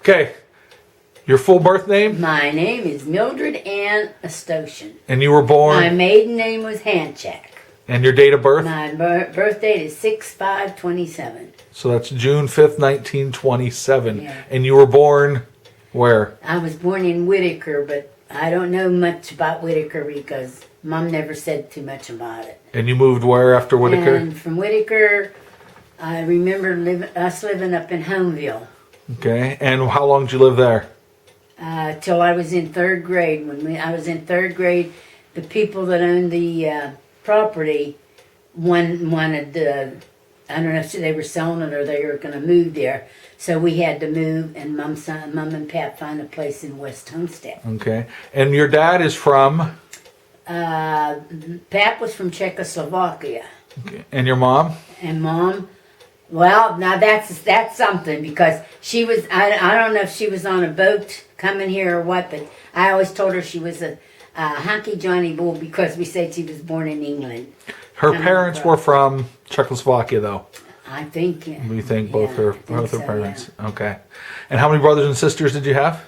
Okay. Your full birth name? My name is Mildred Ann Astosian. And you were born? My maiden name was Hanchak. And your date of birth? My birth date is 6/5/27. So that's June 5th, 1927. Yeah. And you were born where? I was born in Whitaker, but I don't know much about Whitaker because Mom never said too much about it. And you moved where after Whitaker? And from Whitaker, I remember us living up in Homeville. Okay. And how long did you live there? Till I was in third grade. I was in third grade, the people that owned the property wanted I don't know if they were selling it or they were going to move there. So we had to move, and Mom and Pap found a place in West Homestead. Okay. And your dad is from? Pap was from Czechoslovakia. Okay. And your mom? And Mom, well, now that's something because she was, I don't know if she was on a boat coming here or what, but I always told her she was a honky Johnny Bull because we said she was born in England. Her parents were from Czechoslovakia, though. I think. Yeah. We think both her parents. Yeah. Okay. And how many brothers and sisters did you have?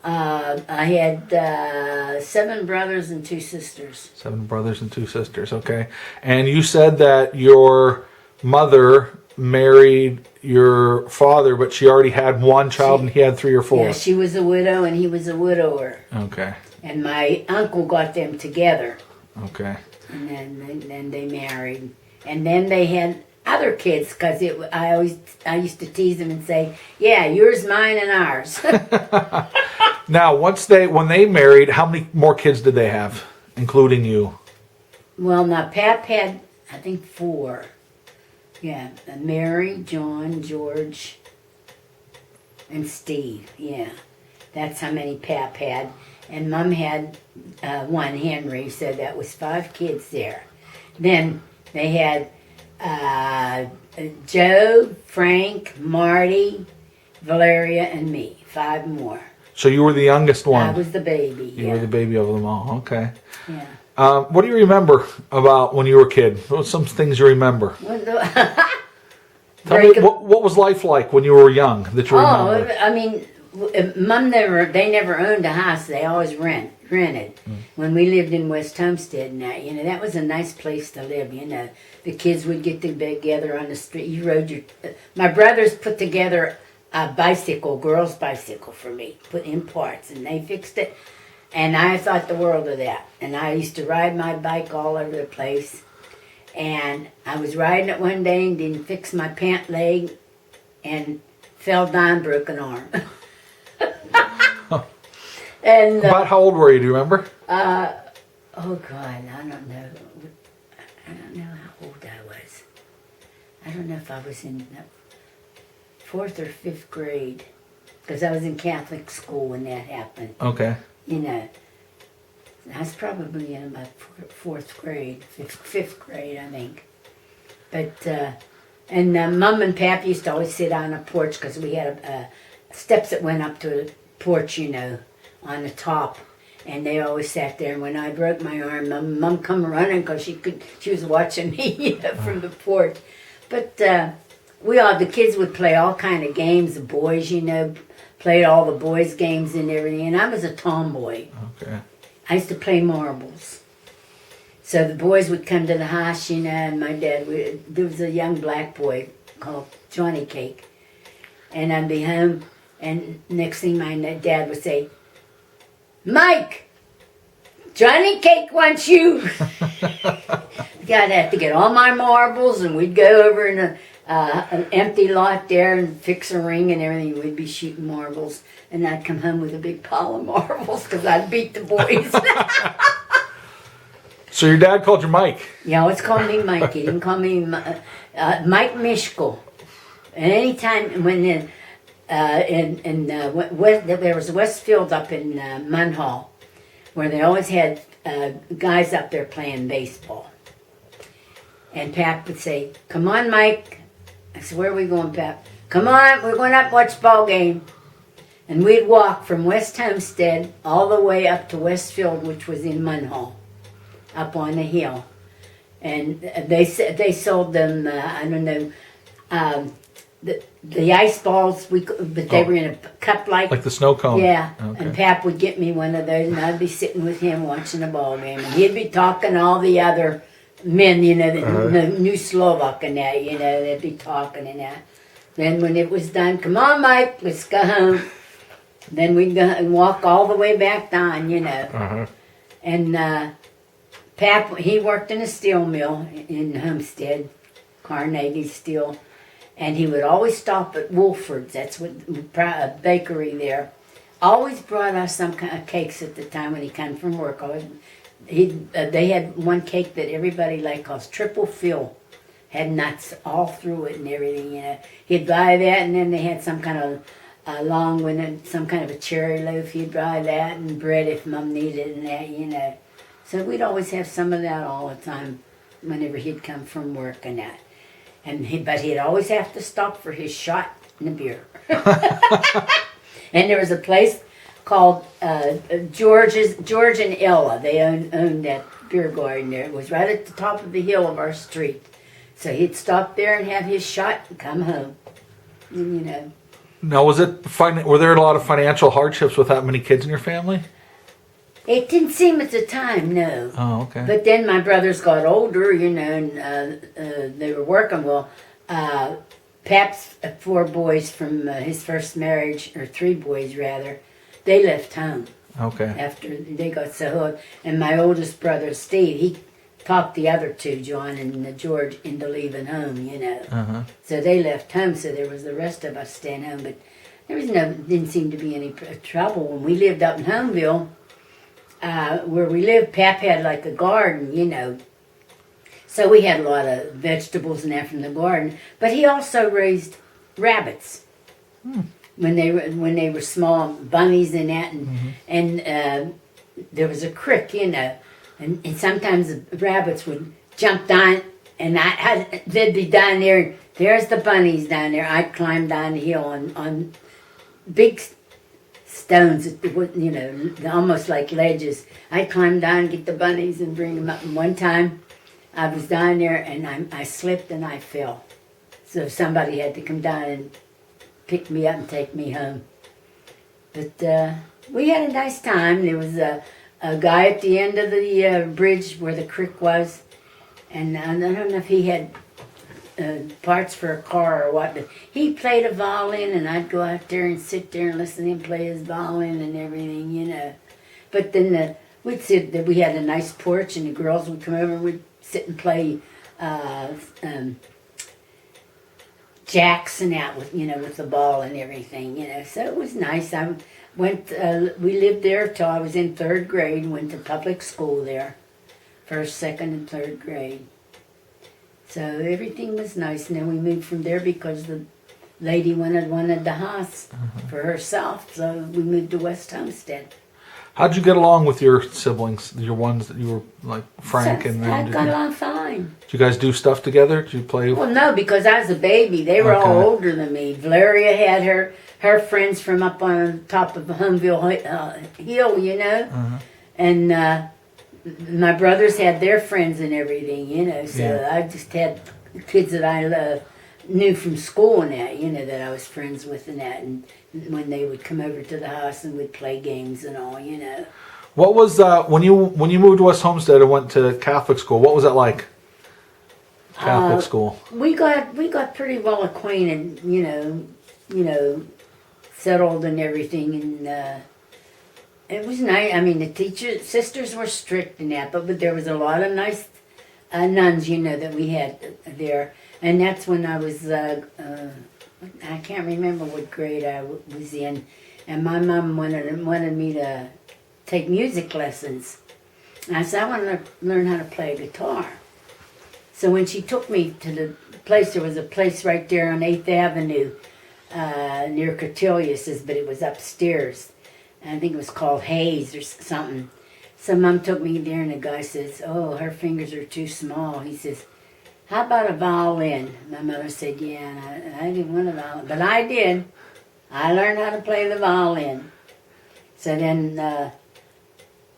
I had 7 brothers and 2 sisters. 7 brothers and 2 sisters. Okay. And you said that your mother married your father, but she already had one child and he had 3 or 4. Yeah, she was a widow and he was a widower. Okay. And my uncle got them together. Okay. And then they married. And then they had other kids because I used to tease them and say, yeah, yours, mine, and ours. Now, when they married, how many more kids did they have, including you? Well, now Pap had, I think, 4. Yeah, Mary, John, George, and Steve. Yeah, that's how many Pap had. And Mom had 1, Henry, so that was 5 kids there. Then they had Joe, Frank, Marty, Valeria, and me. 5 more. So you were the youngest one? I was the baby, You were the baby of them all. Okay. Yeah. What do you remember about when you were a kid? What were some things you remember? Tell me, what was life like when you were young that you remember? I mean, they never owned a house. They always rented. When we lived in West Homestead and that was a nice place to live, The kids would get together on the street. My brothers put together a bicycle, girls' bicycle for me, put in parts, and they fixed it. And I thought the world of that. And I used to ride my bike all over the place. And I was riding it one day and didn't fix my pant leg and fell down, broke an arm. And about how old were you? Do you remember? Oh God, I don't know. I don't know how old I was. I don't know if I was in 4th or 5th grade, because I was in Catholic school when that happened. Okay. I was probably in about 4th grade, 5th grade, I think. But and Mom and Pap used to always sit on a porch because we had steps that went up to the porch, on the top, and they always sat there. And when I broke my arm, Mom come running because she was watching me from the porch. But the kids would play all kind of games. The boys, played all the boys' games and everything. And I was a tomboy. Okay. I used to play marbles. So the boys would come to the house, and my dad there was a young black boy called Johnny Cake, and I'd be home, and next thing my dad would say, Mike, Johnny Cake wants you. I'd have to get all my marbles, and we'd go over in an empty lot there and fix a ring and everything. We'd be shooting marbles, and I'd come home with a big pile of marbles because I'd beat the boys. So your dad called you Mike? He always called me Mike. He didn't call me Mike Mishkel. And anytime when there was Westfield up in Munhall, where they always had guys up there playing baseball. And Pap would say, come on, Mike. I said, where are we going, Pap? Come on, we're going up and watch ball game. And we'd walk from West Homestead all the way up to Westfield, which was in Munhall, up on the hill. And they sold them, the ice balls, but they were in a cup like Like the snow cone. yeah. Okay. And Pap would get me one of those, and I'd be sitting with him watching a ball game, and he'd be talking to all the other men, the new Slovak and that, they'd be talking and that. Then when it was done, come on, Mike, let's go home. Then we'd go and walk all the way back down, And Pap, he worked in a steel mill in Homestead, Carnegie Steel, and he would always stop at Wolford's. That's what a bakery there. Always brought us some kind of cakes at the time when he came from work. They had one cake that everybody liked called Triple Fill. Had nuts all through it and everything, He'd buy that, and then they had some kind of along with it, some kind of a cherry loaf. He'd buy that and bread if Mom needed and that, So we'd always have some of that all the time whenever he'd come from work and that. But he'd always have to stop for his shot and a beer. And there was a place called George and Ella. They owned that beer garden there. It was right at the top of the hill of our street. So he'd stop there and have his shot and come home. And, Now, were there a lot of financial hardships with that many kids in your family? It didn't seem at the time, no. Oh, okay. But then my brothers got older, and they were working. Well, Pap's 4 boys from his first marriage, or 3 boys rather, they left home Okay. after they got so old. And my oldest brother, Steve, he talked the other 2, John and George, into leaving home, So they left home, so there was the rest of us staying home. But there was didn't seem to be any trouble. When we lived up in Homeville, where we lived, Pap had like a garden, So we had a lot of vegetables and that from the garden. But he also raised rabbits when they were small, bunnies and that, and there was a creek, and sometimes the rabbits would jump down, and they'd be down there. There's the bunnies down there. I'd climb down the hill on big stones, almost like ledges. I'd climb down and get the bunnies and bring them up. And one time, I was down there and I slipped and I fell. So somebody had to come down and pick me up and take me home. But we had a nice time. There was a guy at the end of the bridge where the creek was, and I don't know if he had parts for a car or what, but he played a violin, and I'd go out there and sit there and listen to him play his violin and everything, But then we'd sit there. We had a nice porch, and the girls would come over and we'd sit and play jacks and out with the ball and everything, So it was nice. We lived there till I was in 3rd grade, went to public school there, 1st, 2nd, and 3rd grade. So everything was nice, and then we moved from there because the lady wanted the house for herself, so we moved to West Homestead. How'd you get along with your siblings, your ones that you were like Frank and them? I got along fine. Did you guys do stuff together? Did you play? Well, no, because I was a baby. They were all older than me. Valeria had her friends from up on top of Humville Hill, and my brothers had their friends and everything, So I just had kids that I knew from school and that, that I was friends with and that, and when they would come over to the house and we'd play games and all, What was when you moved to West Homestead and went to Catholic school? What was that like? Catholic school. We got pretty well acquainted, settled and everything, and it was nice. I mean, the sisters were strict and that, but there was a lot of nice nuns, that we had there, and that's when I was. I can't remember what grade I was in, and my mom wanted me to take music lessons. And I said, I want to learn how to play guitar. So when she took me to the place, there was a place right there on 8th Avenue near Cotillius's, but it was upstairs. And I think it was called Hayes or something. So Mom took me there, and the guy says, oh, her fingers are too small. He says, how about a violin? My mother said, yeah, and I didn't want a violin. But I did. I learned how to play the violin. So then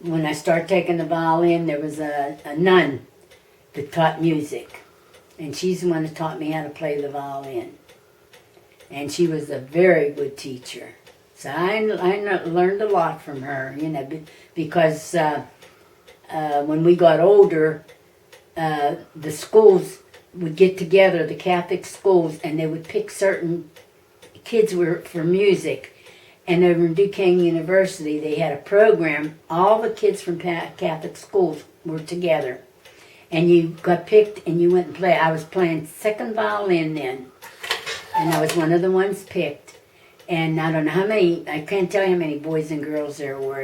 when I started taking the violin, there was a nun that taught music. And she's the one that taught me how to play the violin. and she was a very good teacher. So I learned a lot from her, because when we got older, the schools would get together, the Catholic schools, and they would pick certain kids for music. And over in Duquesne University, they had a program. All the kids from Catholic schools were together. And you got picked and you went and played. I was playing second violin then. And I was one of the ones picked. And I don't know how many, I can't tell you how many boys and girls there were,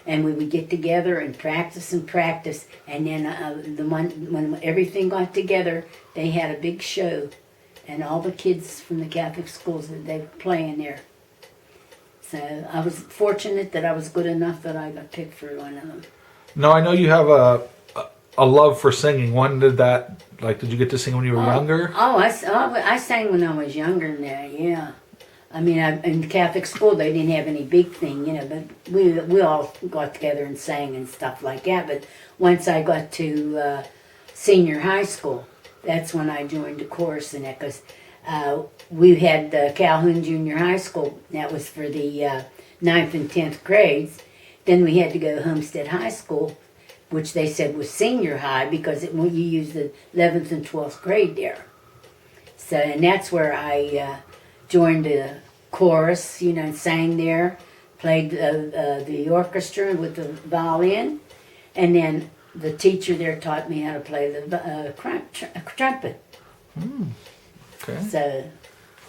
And we would get together and practice. And then when everything got together, they had a big show. And all the kids from the Catholic schools, they were playing there. So I was fortunate that I was good enough that I got picked for one of them. Now, I know you have a love for singing. When did that, did you get to sing when you were younger? I sang when I was younger than that, yeah. I mean, in Catholic school, they didn't have any big thing, but we all got together and sang and stuff like that. But once I got to senior high school, that's when I joined the chorus in that, because we had Calhoun Junior High School. That was for the 9th and 10th grades. Then we had to go to Homestead High School, which they said was senior high because you used the 11th and 12th grade there. So, and that's where I joined the chorus, and sang there, played the orchestra with the violin, and then the teacher there taught me how to play the trumpet. Okay. So,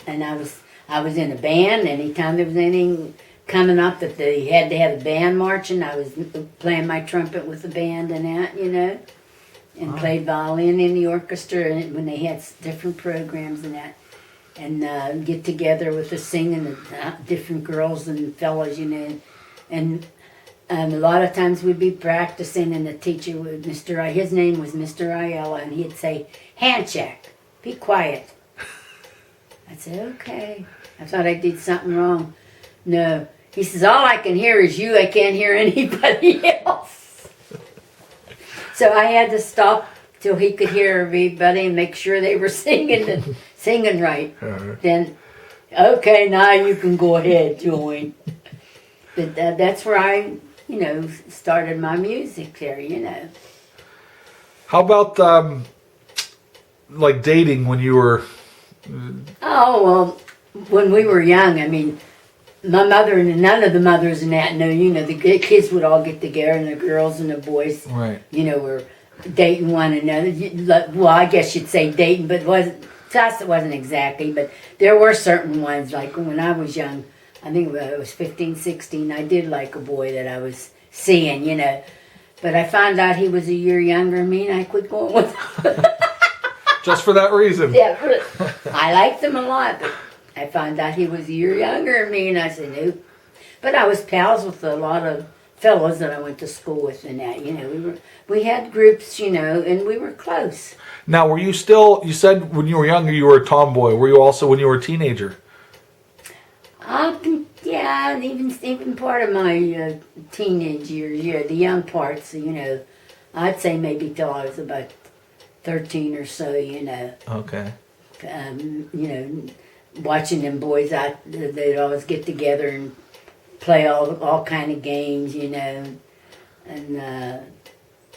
and I was in a band. Anytime there was anything coming up that they had to have a band marching, I was playing my trumpet with the band and that, and played violin in the orchestra and when they had different programs and that. And get together with the singing, the different girls and fellas, and a lot of times we'd be practicing, and the teacher would, his name was Mr. Ayala, and he'd say, "Handshake, be quiet." I'd say, "Okay." I thought I did something wrong. No. He says, "All I can hear is you. I can't hear anybody else." So I had to stop till he could hear everybody and make sure they were singing right. Then, okay, now you can go ahead, join. But that's where I, started my music there, How about dating when you were? Oh, well, when we were young, I mean, my mother and none of the mothers and that, the kids would all get together, and the girls and the boys, right, were dating one another. Well, I guess you'd say dating, but to us it wasn't exactly. But there were certain ones, like when I was young, I think I was 15, 16, I did like a boy that I was seeing, But I found out he was a year younger than me, and I quit going with him. Just for that reason? Yeah, I liked him a lot, but I found out he was a year younger than me, and I said, nope. But I was pals with a lot of fellows that I went to school with and that, we had groups, and we were close. Now, were you still, you said when you were younger you were a tomboy. Were you also when you were a teenager? Yeah, and even part of my teenage years, the young parts, I'd say maybe till I was about 13 or so, Okay. Watching them boys out, they'd always get together and play all kind of games, and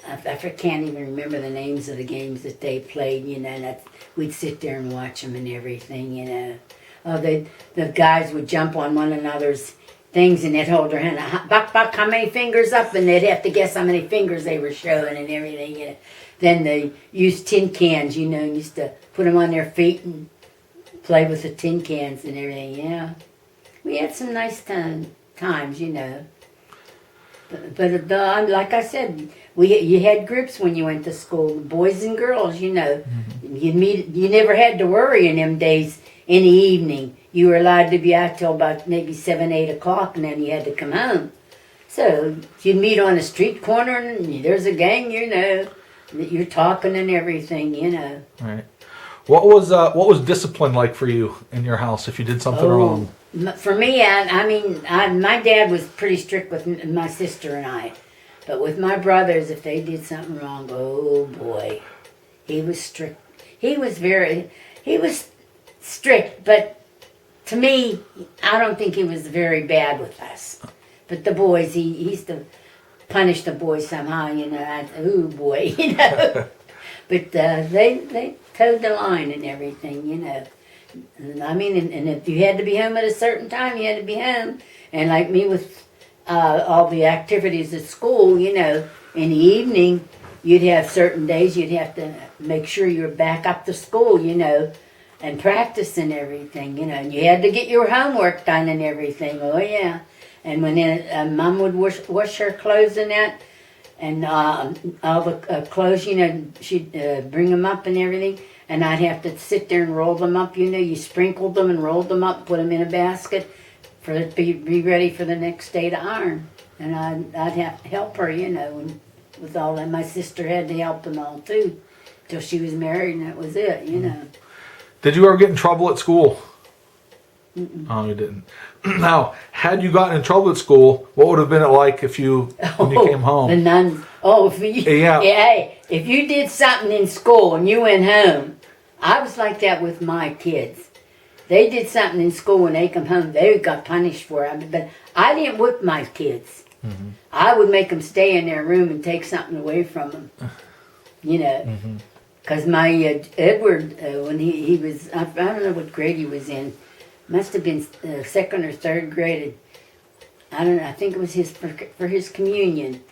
I can't even remember the names of the games that they played, and we'd sit there and watch them and everything, Oh, the guys would jump on one another's things and they'd hold their hand, buck, how many fingers up, and they'd have to guess how many fingers they were showing and everything, Then they used tin cans, and used to put them on their feet and play with the tin cans and everything, We had some nice times, But like I said, you had groups when you went to school, boys and girls, Mm-hmm. You never had to worry in them days in the evening. You were allowed to be out till about maybe 7, 8 o'clock, and then you had to come home. So you'd meet on a street corner, and there's a gang, that you're talking and everything, Right. What was discipline like for you in your house if you did something wrong? For me, my dad was pretty strict with my sister and I. But with my brothers, if they did something wrong, oh boy, he was strict. He was strict, but to me, I don't think he was very bad with us. But the boys, he used to punish the boys somehow, you know. Ooh, boy, you know. But they towed the line and everything, you know. And I mean, and if you had to be home at a certain time, you had to be home. And like me with all the activities at school, you know, in the evening, you'd have certain days you'd have to make sure you were back up to school, you know, and practice and everything, you know. And you had to get your homework done and everything. Oh, yeah. And when Mom would wash her clothes and that, and all the clothes, you know, she'd bring them up and everything. And I'd have to sit there and roll them up, you know. You sprinkled them and rolled them up, put them in a basket for it to be ready for the next day to iron. And I'd have to help her, you know, and with all that. My sister had to help and all, too, till she was married, and that was it, you know. Did you ever get in trouble at school? Mm-mm. Oh, you didn't. Now, had you gotten in trouble at school, what would have been it like if when you came home? The nuns. Oh, if you did something in school and you went home, I was like that with my kids. They did something in school when they come home, they got punished for it. But I didn't whip my kids. Mm-hmm. I would make them stay in their room and take something away from them. You know, because my Edward, when he was, I don't know what grade he was in, must have been second or third grade. I don't know. I think it was for his communion.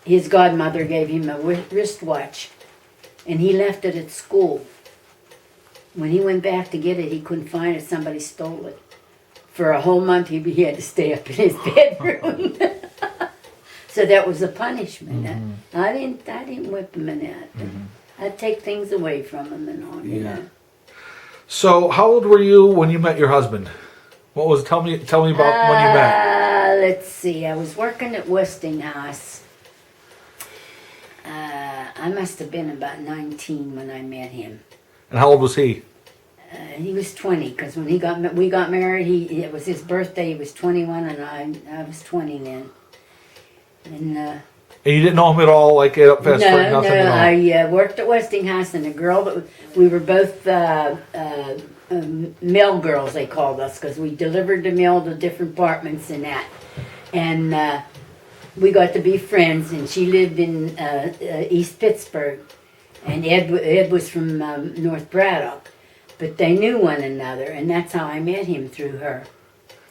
His godmother gave him a wristwatch, and he left it at school. When he went back to get it, he couldn't find it. Somebody stole it. For a whole month, he had to stay up in his bedroom. So that was a punishment. Mm-hmm. I didn't whip him in that. Mm-hmm. I'd take things away from him and all. You know. So, how old were you when you met your husband? What was? Tell me about when you met. Let's see. I was working at Westinghouse. I must have been about 19 when I met him. And how old was he? He was 20, because when we got married, it was his birthday. He was 21, and I was 20 then. And you didn't know him at all, like at Fest No, nothing at all? I worked at Westinghouse, and the girl that we were both mill girls, they called us, because we delivered the mill to different apartments and that. And we got to be friends, and she lived in East Pittsburgh, and Ed was from North Braddock, but they knew one another, and that's how I met him, through her.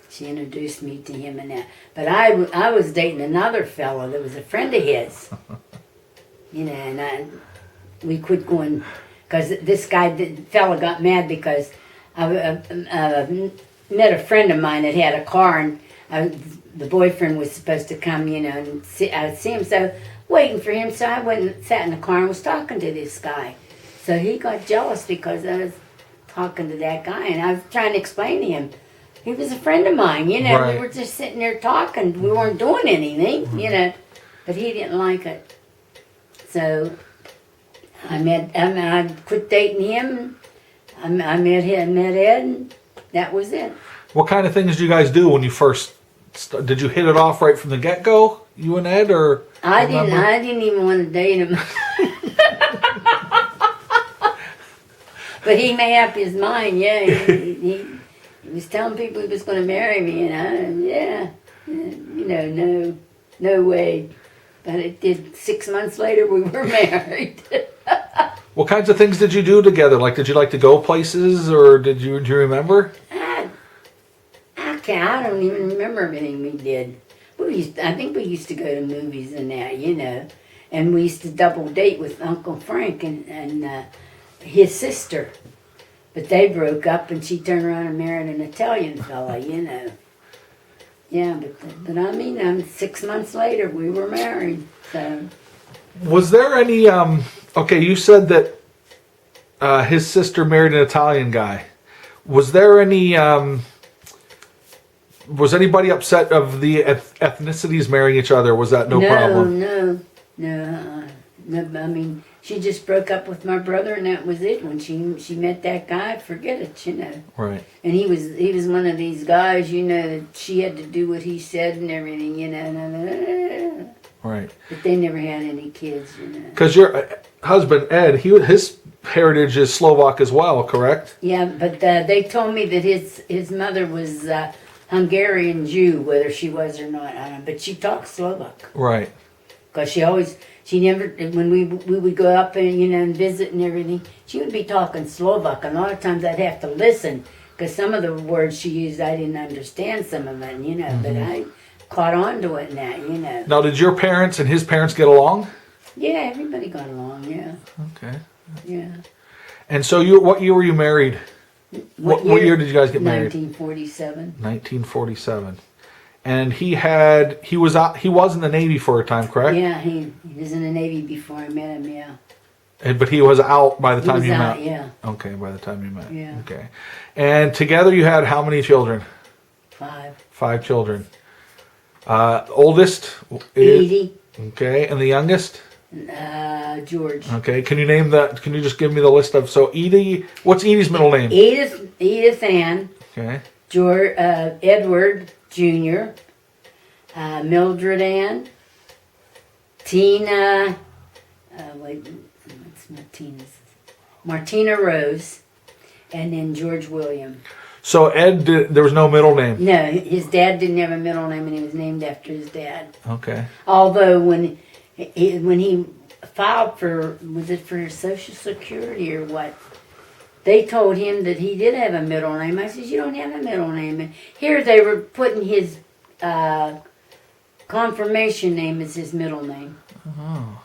She introduced me to him and that. But I was dating another fellow that was a friend of his, you know, and we quit going, because this fella got mad because I met a friend of mine that had a car, and the boyfriend was supposed to come, you know, and I'd see him, so waiting for him. So I went and sat in the car and was talking to this guy. So he got jealous because I was talking to that guy, and I was trying to explain to him. He was a friend of mine, you know. Right. We were just sitting there talking. We weren't doing anything, you know. But he didn't like it. So I quit dating him. I met Ed, and that was it. What kind of things did you guys do when you first? Did you hit it off right from the get-go, you and Ed, or? I didn't even want to date him. But he made up his mind. Yeah, he was telling people he was going to marry me, and you know, no way. But it did. 6 months later, we were married. What kinds of things did you do together? Like, did you like to go places, or do you remember? I don't even remember everything we did. I think we used to go to movies and that, you know. And we used to double date with Uncle Frank and his sister. But they broke up, and she turned around and married an Italian fella, you know. Yeah, but I mean, 6 months later, we were married. So. Was there any? Okay, you said that his sister married an Italian guy. Was there any? Was anybody upset of the ethnicities marrying each other? Was that no problem? No. I mean, she just broke up with my brother, and that was it. When she met that guy, forget it, you know. Right. And he was one of these guys, you know, that she had to do what he said and everything, you know. Right. But they never had any kids, you know. Because your husband Ed, his heritage is Slovak as well, correct? Yeah, but they told me that his mother was Hungarian Jew, whether she was or not, I don't know. But she talks Slovak. Right. Because she never, when we would go up and, and visit and everything, she would be talking Slovak. And a lot of times I'd have to listen, because some of the words she used, I didn't understand some of it, but I caught on to it now. Now, did your parents and his parents get along? Yeah, everybody got along, yeah. Okay. Yeah. And so what year were you married? What year did you guys get married? 1947. 1947. And he was in the Navy for a time, correct? Yeah, he was in the Navy before I met him, yeah. But he was out by the time you met? Yeah. Okay, by the time you met. Yeah. Okay. And together you had how many children? 5. 5 children. Oldest is... Edie. Okay, and the youngest? George. Okay, can you just give me the list of, so Edie, what's Edie's middle name? Edith Ann. Okay. Edward Jr., Mildred Ann, Tina, what's Martina's? Martina Rose, and then George William. So Ed, there was no middle name? No, his dad didn't have a middle name, and he was named after his dad. Okay. Although when he filed was it for Social Security or what? They told him that he did have a middle name. I said, you don't have a middle name. And here they were putting his confirmation name as his middle name. Oh.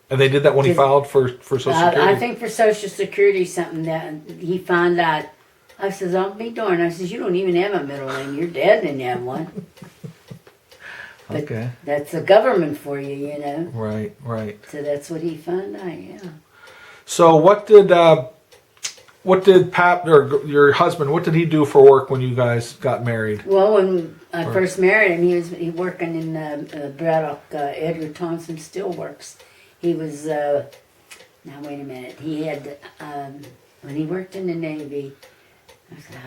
And they did that when he filed for Social Security? I think for Social Security something that he found out. I says, I'll be darned. I says, you don't even have a middle name. Your dad didn't have one. But okay. that's the government for you, Right, right. So that's what he found out, yeah. So what did Pap, or your husband, what did he do for work when you guys got married? Well, when I first married him, he was working in Braddock. Edgar Thompson still works. He was, now wait a minute, he had, when he worked in the Navy, I said,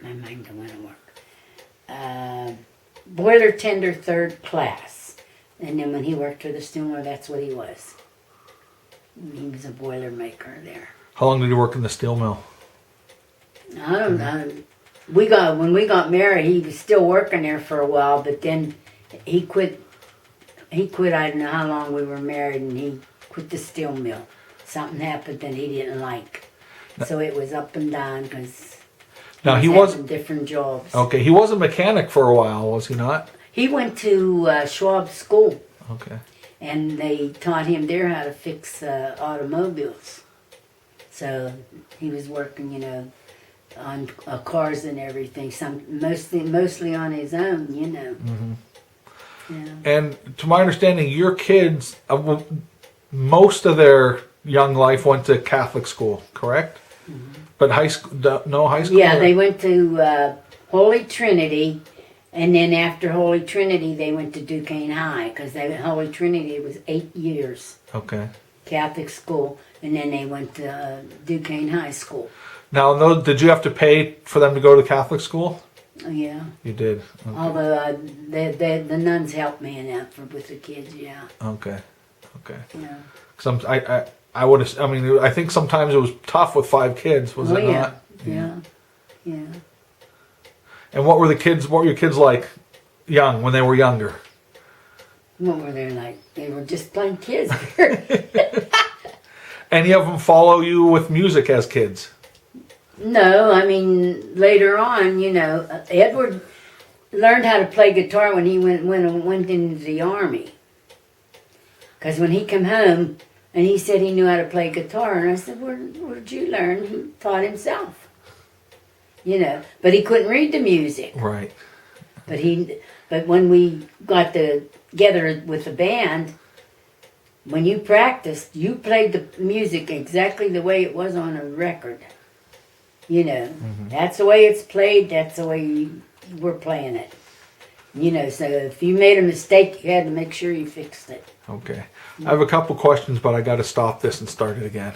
my mind don't want to work. Boiler tender 3rd class. And then when he worked for the steamer, that's what he was. He was a boiler maker there. How long did he work in the steel mill? I don't know. When we got married, he was still working there for a while, but then he quit. I don't know how long we were married, and he quit the steel mill. Something happened that he didn't like. So it was up and down because he was having different jobs. Okay, he was a mechanic for a while, was he not? He went to Schwab School. Okay. And they taught him there how to fix automobiles. So he was working, on cars and everything. Mostly on his own, Mm-hmm. Yeah. And to my understanding, your kids, most of their young life went to Catholic school, correct? Mm-hmm. But high school, no high school? Yeah, they went to Holy Trinity, and then after Holy Trinity, they went to Duquesne High, because Holy Trinity was 8 years. Okay. Catholic school, and then they went to Duquesne High School. Now, did you have to pay for them to go to Catholic school? Oh, yeah. You did? Okay. Although the nuns helped me in that with the kids, yeah. Okay. Yeah. Because I think sometimes it was tough with 5 kids, was it not? Yeah. And what were your kids like when they were younger? What were they like? They were just plain kids. Any of them follow you with music as kids? No, I mean, later on, Edward learned how to play guitar when he went into the Army. Because when he came home, and he said he knew how to play guitar, and I said, where did you learn? He taught himself. But he couldn't read the music. Right. But when we got together with the band, when you practiced, you played the music exactly the way it was on a record. Mm-hmm. That's the way it's played, that's the way you were playing it. So if you made a mistake, you had to make sure you fixed it. Okay. I have a couple questions, but I got to stop this and start it again.